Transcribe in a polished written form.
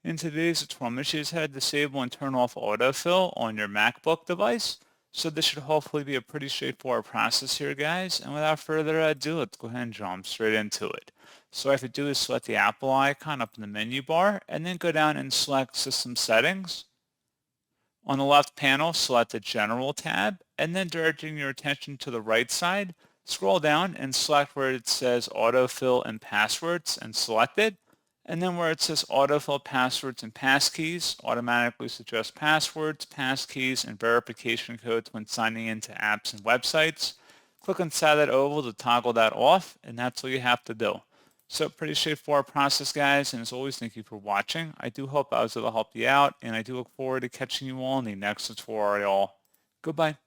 In today's tutorial, I'm going to show you how to disable and turn off autofill on your MacBook device. So this should hopefully be a pretty straightforward process here, guys. And without further ado, let's go ahead and jump straight into it. So what I have to do is select the Apple icon up in the menu bar and then go down and select System Settings. On the left panel, select the General tab, and then directing your attention to the right side, scroll down and select where it says Autofill and Passwords and select it. And then where it says Autofill Passwords and Passkeys, automatically suggest passwords, passkeys, and verification codes when signing into apps and websites. Click inside that oval to toggle that off, and that's all you have to do. So pretty straightforward process, guys, and as always, thank you for watching. I do hope I was able to help you out, and I do look forward to catching you all in the next tutorial. Goodbye.